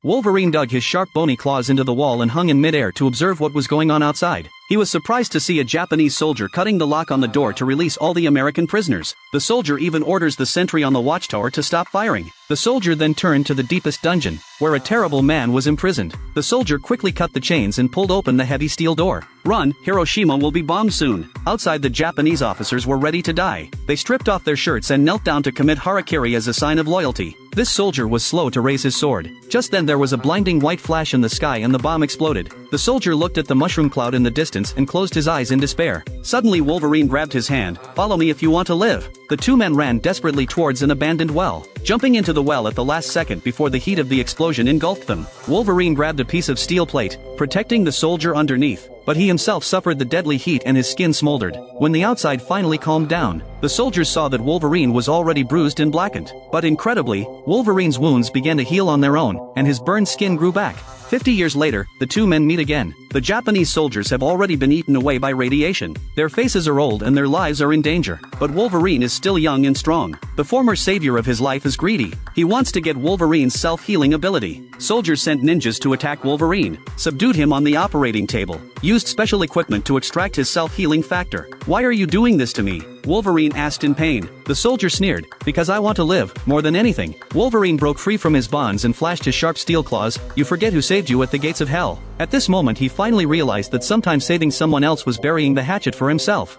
Wolverine dug his sharp bony claws into the wall and hung in midair to observe what was going on outside. He was surprised to see a Japanese soldier cutting the lock on the door to release all the American prisoners. The soldier even orders the sentry on the watchtower to stop firing. The soldier then turned to the deepest dungeon, where a terrible man was imprisoned. The soldier quickly cut the chains and pulled open the heavy steel door. "Run, Hiroshima will be bombed soon." Outside, the Japanese officers were ready to die. They stripped off their shirts and knelt down to commit harakiri as a sign of loyalty. This soldier was slow to raise his sword. Just then there was a blinding white flash in the sky and the bomb exploded. The soldier looked at the mushroom cloud in the distance and closed his eyes in despair. Suddenly Wolverine grabbed his hand. "Follow me if you want to live." The two men ran desperately towards an abandoned well, jumping into the well at the last second before the heat of the explosion engulfed them. Wolverine grabbed a piece of steel plate, protecting the soldier underneath, but he himself suffered the deadly heat and his skin smoldered. When the outside finally calmed down, the soldiers saw that Wolverine was already bruised and blackened. But incredibly, Wolverine's wounds began to heal on their own, and his burned skin grew back. 50 years later, the two men meet again. The Japanese soldiers have already been eaten away by radiation. Their faces are old and their lives are in danger. But Wolverine is still young and strong. The former savior of his life is greedy. He wants to get Wolverine's self-healing ability. Soldiers sent ninjas to attack Wolverine, subdued him on the operating table, used special equipment to extract his self-healing factor. "Why are you doing this to me?" Wolverine asked in pain. The soldier sneered, "Because I want to live, more than anything." Wolverine broke free from his bonds and flashed his sharp steel claws. "You forget who saved you at the gates of hell." At this moment he finally realized that sometimes saving someone else was burying the hatchet for himself.